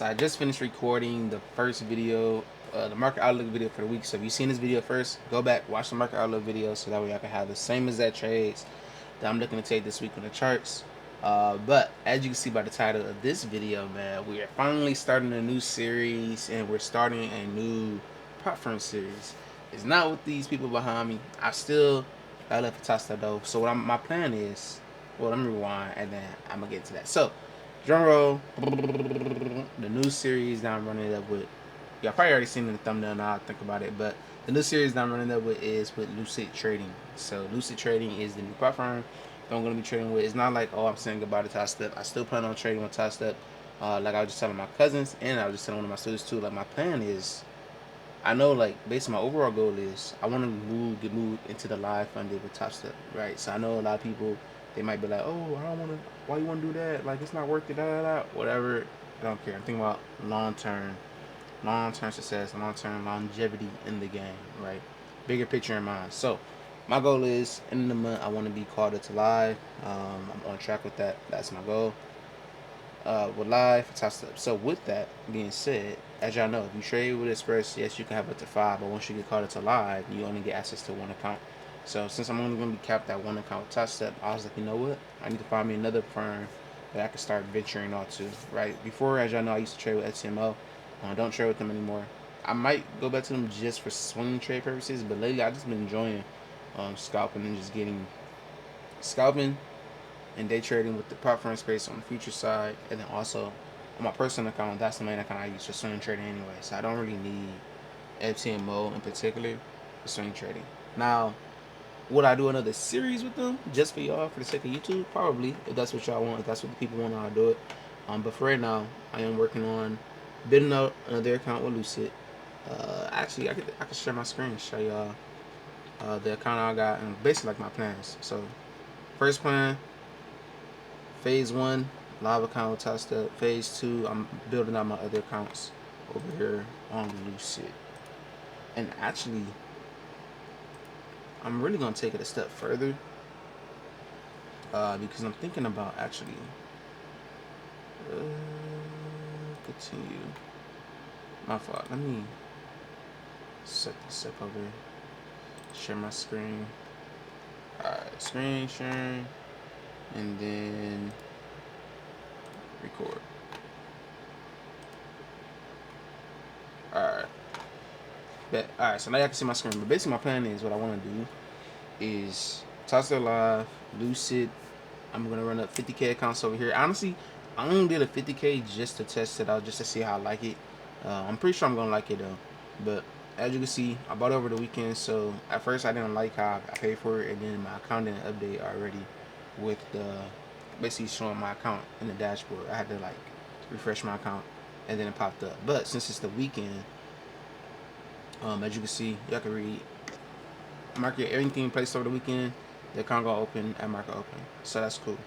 So I just finished recording the first video, the market outlook video for the week. So if you've seen this video first, go back, watch the market outlook video so that way I can have the same exact trades that I'm looking to take this week on the charts. But as you can see by the title of this video, man, we are finally starting a new series and we're starting a new prop firm series. It's not with these people behind me. I left for Tasta though. So my plan is, well, let me rewind and then I'm gonna get into that. So drum roll. The new series that I'm running up with, y'all probably already seen in the thumbnail now I think about it, but the new series that I'm running up with is with Lucid Trading. So Lucid Trading is the new prop firm that I'm going to be trading with. It's not like, oh, I'm saying goodbye to Top Step. I still plan on trading with Top Step. Like I was just telling my cousins and I was just telling one of my students too, like my plan is, I know, like, based on my overall goal is I want to get moved into the live funded with Top Step, right? So I know a lot of people, they might be like, oh, I don't want to. Why you want to do that? Like, it's not worth it. Da da da. Whatever. I don't care. I'm thinking about long term success, long term longevity in the game, right? Bigger picture in mind. So my goal is in the month I want to be called into live. I'm on track with that. That's my goal. With live test up. So with that being said, as y'all know, if you trade with Express, yes, you can have up to 5, but once you get called into live, you only get access to one account. So since I'm only going to be capped at one account with Top Step, I was like, you know what? I need to find me another firm that I can start venturing on to. Right before, as y'all know, I used to trade with FTMO. I don't trade with them anymore. I might go back to them just for swing trade purposes, but lately I just been enjoying scalping and just getting scalping and day trading with the prop firm space on the future side, and then also on my personal account, that's the main account I use for swing trading anyway. So I don't really need FTMO in particular for swing trading. Now, would I do another series with them just for y'all for the sake of YouTube? Probably, if that's what y'all want, if that's what the people want, I'll do it. But for right now, I am working on building out another account with Lucid. Actually, I could share my screen, show y'all the account I got, and basically like my plans. So first plan, Phase 1, live account with Top Step. Phase 2, I'm building out my other accounts over here on Lucid. And actually, I'm really going to take it a step further because I'm thinking about actually uh, continue. My fault. Let me set this up over here. Share my screen. Alright, screen sharing. And then record. Alright. Alright, so now y'all can see my screen. But basically my plan is what I want to do is Toss It Live, Lucid. I'm gonna run up 50K accounts over here. Honestly, I only did a 50K just to test it out, just to see how I like it. I'm pretty sure I'm gonna like it though. But as you can see, I bought it over the weekend. So at first I didn't like how I paid for it, and then my account didn't update already with the basically showing my account in the dashboard. I had to like refresh my account, and then it popped up. But since it's the weekend, as you can see, y'all can read market everything placed over the weekend. The account got open at market open, so that's cool.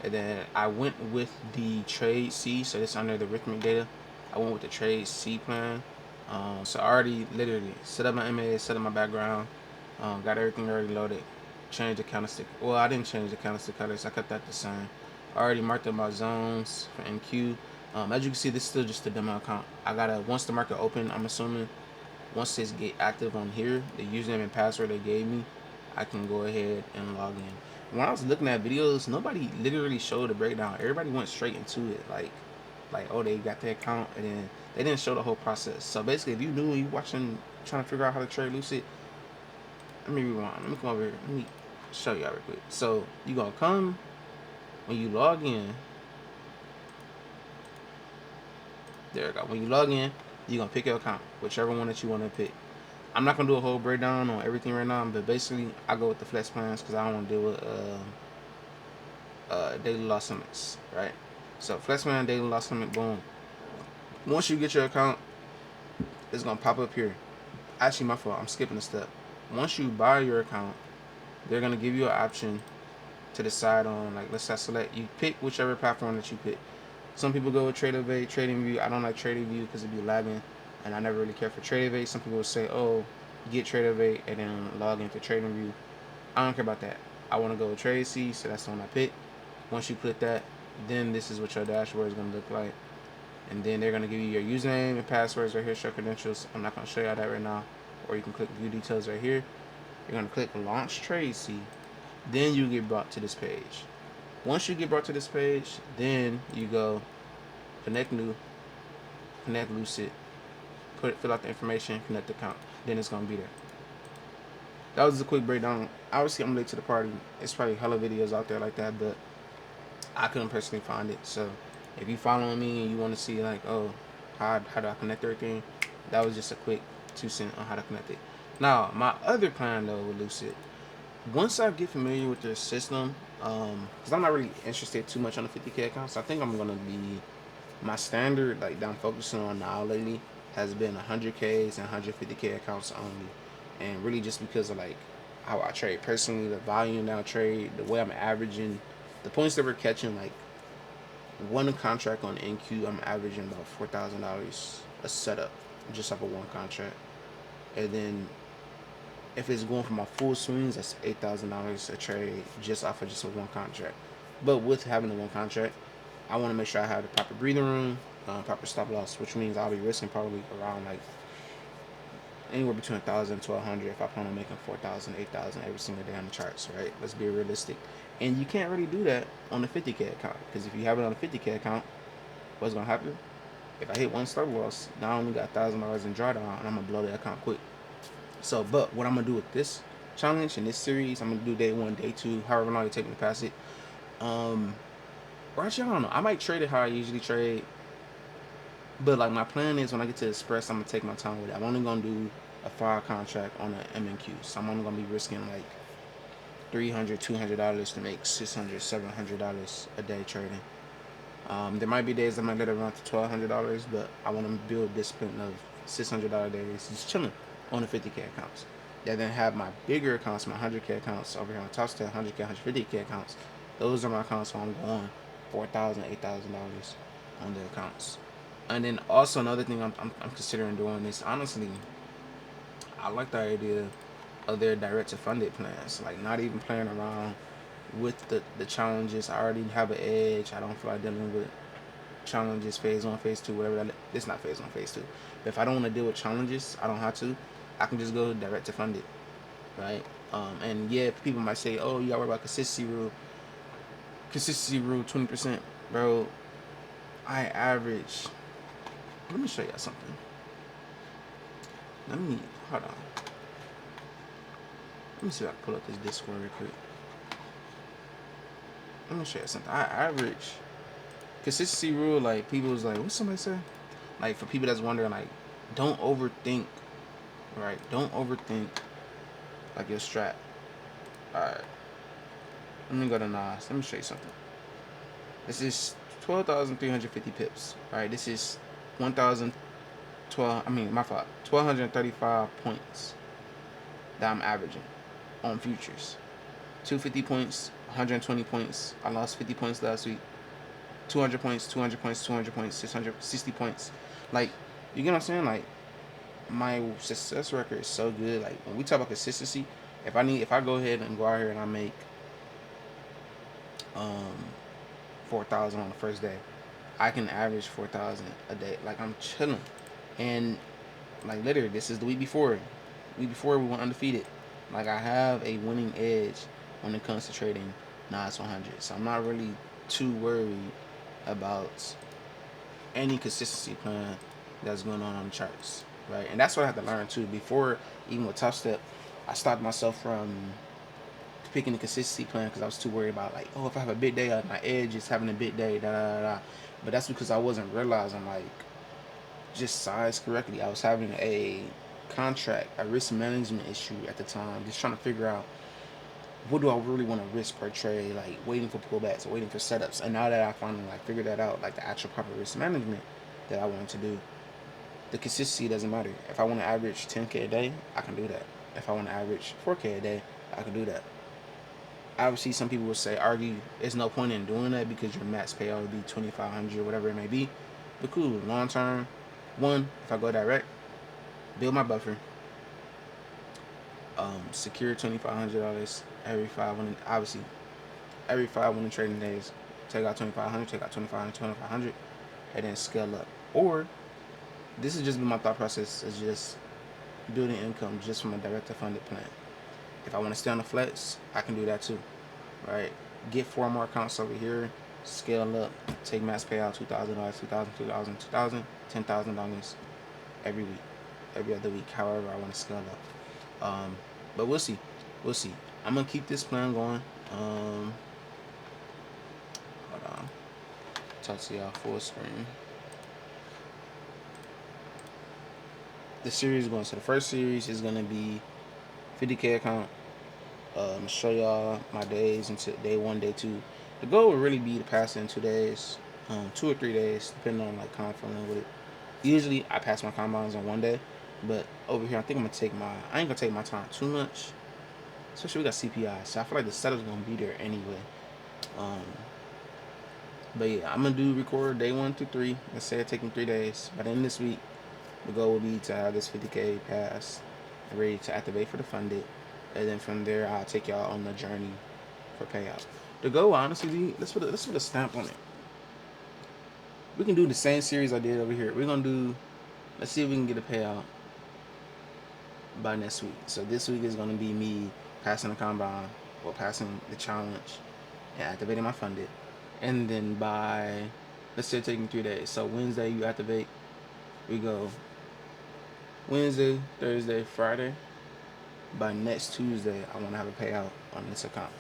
And then I went with the trade C, so it's under the rhythmic data. I went with the trade C plan. So I already literally set up my MA, set up my background, got everything already loaded. Changed the candlestick. Well, I didn't change the candlestick colors. I kept that the same. I already marked up my zones for NQ. As you can see, this is still just a demo account. I gotta, once the market open, I'm assuming once this get active on here, the username and password they gave me, I can go ahead and log in. When I was looking at videos, nobody literally showed the breakdown. Everybody went straight into it, like oh, they got their account, and then they didn't show the whole process. So basically, if you new and you watching, trying to figure out how to trade Lucid, let me rewind. Let me come over here. Let me show y'all real quick. So you gonna come when you log in. There we go. When you log in, you're gonna pick your account, whichever one that you want to pick. I'm not gonna do a whole breakdown on everything right now, but basically I go with the flex plans because I don't want to deal with daily loss limits, right? So flex plan, daily loss limit, boom. Once you get your account, it's gonna pop up here. Actually, my fault. I'm skipping a step. Once you buy your account, they're gonna give you an option to decide on, like, let's say select, you pick whichever platform that you pick. Some people go with TradeAvate, TradingView. I don't like TradingView because it be lagging, and I never really care for TradeAvate. Some people will say, oh, get TradeAvate and then log into TradingView. I don't care about that. I want to go with TradeC, so that's the one I pick. Once you click that, then this is what your dashboard is going to look like. and then they're gonna give you your username and passwords right here, show credentials. I'm not gonna show y'all that right now. Or you can click view details right here. You're gonna click launch trade see. Then you get brought to this page. Once you get brought to this page, then you go connect new, connect Lucid, fill out the information, connect the account. Then it's gonna be there. That was a quick breakdown. Obviously, I'm late to the party. It's probably hella videos out there like that, but I couldn't personally find it. So if you following me and you want to see like, oh, how do I connect everything, that was just a quick 2 cent on how to connect it. Now, my other plan though with Lucid, once I get familiar with their system, because I'm not really interested too much on the 50K accounts, I think I'm gonna be my standard like that I'm focusing on now lately has been 100Ks and 150K accounts only, and really just because of like how I trade personally, the volume that I trade, the way I'm averaging, the points that we're catching, like one contract on NQ, I'm averaging about $4,000 a setup just off of one contract, and then if it's going for my full swings, that's $8,000 a trade just off of just a one contract. But with having the one contract, I want to make sure I have the proper breathing room, proper stop loss, which means I'll be risking probably around like anywhere between 1,000 and 1,200 if I plan on making 4,000, 8,000 every single day on the charts, right? Let's be realistic. And you can't really do that on the 50K account, because if you have it on a 50K account, what's gonna happen? If I hit one stop loss, now I only got $1,000 in drawdown, and I'm gonna blow that account quick. So, but what I'm gonna do with this challenge in this series, I'm gonna do day 1, day 2, however long it takes me to pass it. Or actually, I don't know. I might trade it how I usually trade, but like my plan is when I get to Express, I'm gonna take my time with it. I'm only gonna do a 5 contract on an MNQ, so I'm only gonna be risking like $300, $200 to make $600, $700 a day trading. There might be days I might let it run to $1,200, but I want to build discipline of $600 days just chilling on the 50K accounts. Yeah, then have my bigger accounts, my 100K accounts over here on top to 100K, 150K accounts. Those are my accounts where I'm going $4,000, $8,000 on the accounts. And then also another thing I'm considering doing is honestly, I like the idea of their direct to funded plans. Like not even playing around with the challenges. I already have an edge. I don't feel like dealing with challenges, phase 1, phase 2, whatever that. It's not phase 1, phase 2. But if I don't want to deal with challenges, I don't have to. I can just go direct to funded, right? And yeah, people might say, oh, you gotta worry about consistency rule. Consistency rule, 20%, bro. I average. Let me show y'all something. Let me hold on. Let me see if I can pull up this Discord real quick. Let me show you something. I average consistency rule. Like people was like, what somebody say? Like for people that's wondering, like, don't overthink, right? Don't overthink like your strat. All right. Let me go to Nas. Let me show you something. This is 12,350 pips. All right. This is 1,012. I mean, my fault. 1,235 points that I'm averaging on futures. 250 points, 120 points. I lost 50 points last week. 200 points, 200 points, 200 points, 660 points. Like, you get what I'm saying? Like, my success record is so good. Like, when we talk about consistency, if I go ahead and go out here and I make 4,000 on the first day, I can average 4,000 a day. Like, I'm chilling. And like literally, this is the week before. Week before we went undefeated. Like I have a winning edge when it comes to trading Nas 100. So I'm not really too worried about any consistency plan that's going on the charts, right? And that's what I have to learn too. Before even with Tough Step, I stopped myself from picking the consistency plan because I was too worried about like, oh, if I have a big day, my edge is having a big day, da da da. But that's because I wasn't realizing like just size correctly. I was having a risk management issue at the time, just trying to figure out what do I really want to risk per trade, like waiting for pullbacks or waiting for setups. And now that I finally like figured that out, like the actual proper risk management that I wanted to do, the consistency doesn't matter. If I want to average 10K a day, I can do that. If I want to average 4K a day, I can do that. Obviously, some people would say, argue, there's no point in doing that because your max payout would be 2,500, whatever it may be. But cool, long term, one, if I go direct, build my buffer, secure $2,500 every 5 winning, obviously, every 5 winning trading days. Take out 2,500, take out 2,500, 2,500, and then scale up. Or this has just been my thought process, is just building income just from a director funded plan. If I want to stay on the flex, I can do that too, right? Get 4 more accounts over here, scale up, take max payout $2,000, 2,000, 2,000, 2,000, $10,000 every week, every other week, however I want to scale up. But we'll see. We'll see. I'm gonna keep this plan going. Hold on. Talk to y'all full screen. The series is going. So the first series is gonna be 50K account. Show y'all my days into day 1, day 2. The goal would really be to pass it in 2 days, 2 or 3 days, depending on like how I'm feeling with it. Usually I pass my combines in 1 day, but over here I think I'm gonna take my. I ain't gonna take my time too much, especially we got CPI, so I feel like the setup's gonna be there anyway. Um, but yeah, I'm gonna do record day 1 through 3. Let's say it take me 3 days. By the end of this week, the goal will be to have this 50K pass ready to activate for the funded, and then from there I'll take y'all on the journey for payout. The goal, honestly, let's put a stamp on it. We can do the same series I did over here. We're gonna do. Let's see if we can get a payout by next week. So this week is gonna be me passing the combine or passing the challenge and activating my funded, and then by, let's say, taking 3 days. So Wednesday you activate. We go Wednesday, Thursday, Friday. By next Tuesday, I want to have a payout on this account.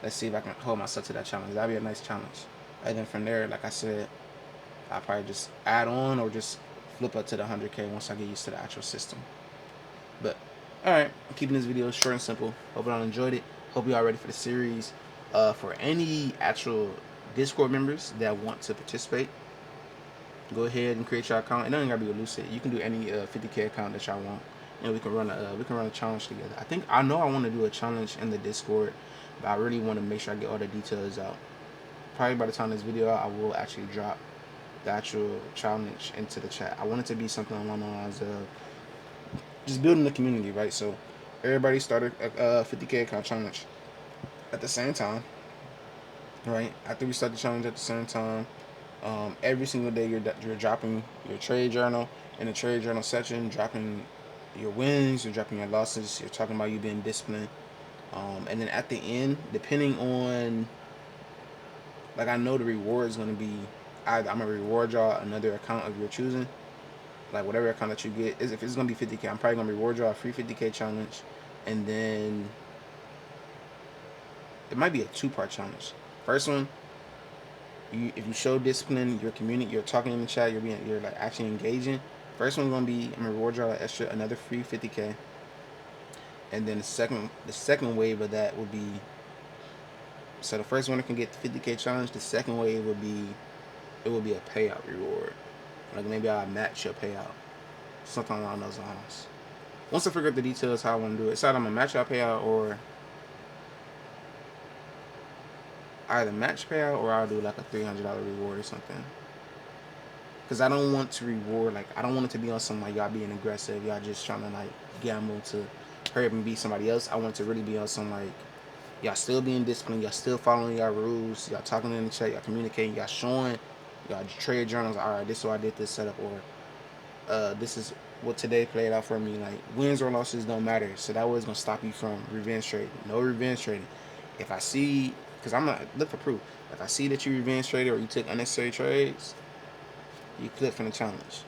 Let's see if I can hold myself to that challenge. That'd be a nice challenge. And then from there, like I said, I'll probably just add on or just flip up to the 100K once I get used to the actual system. But, alright, I'm keeping this video short and simple. Hope y'all enjoyed it. Hope y'all ready for the series. For any actual Discord members that want to participate, go ahead and create your account. It doesn't gotta be a Lucid. You can do any 50K account that y'all want, and we can run a challenge together. I know I want to do a challenge in the Discord, but I really want to make sure I get all the details out. Probably by the time this video out, I will actually drop the actual challenge into the chat. I want it to be something along the lines of just building the community, right? So everybody started a 50K account challenge at the same time, right? After we start the challenge at the same time, every single day you're dropping your trade journal in the trade journal section, dropping your wins, you're dropping your losses, you're talking about you being disciplined, and then at the end, depending on, like, I know the reward is going to be either I'm gonna reward y'all another account of your choosing, like whatever account that you get is. If it's gonna be 50K, I'm probably gonna reward y'all a free 50K challenge, and then it might be a 2-part challenge. First one, if you show discipline, your community, you're talking in the chat, you're like actually engaging. First one's gonna be I'm gonna reward y'all another free 50K, and then the second wave of that would be, so the first one that can get the 50K challenge. The second wave would be, it will be a payout reward. Like maybe I'll match your payout, something along those lines. Once I figure out the details how I want to do it, it's either I'm gonna match your payout or either match payout or I'll do like a $300 reward or something. Because I don't want to reward, like, I don't want it to be on some like y'all being aggressive, y'all just trying to like gamble to hurry up and beat somebody else. I want it to really be on some like y'all still being disciplined, y'all still following y'all rules, y'all talking in the chat, y'all communicating, y'all showing y'all trade journals. All right, this is why I did this setup, or this is what today played out for me. Like, wins or losses don't matter. So that was gonna stop you from revenge trading. No revenge trading. If I see, because I'm gonna look for proof. If I see that you revenge traded or you took unnecessary trades, you click from the challenge.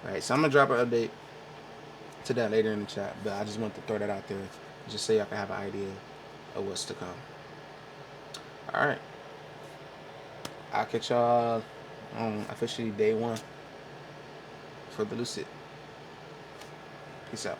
Right. So I'm gonna drop an update to that later in the chat, but I just want to throw that out there just so y'all can have an idea of what's to come. All right. I'll catch y'all on officially day 1 for the Lucid. Peace out.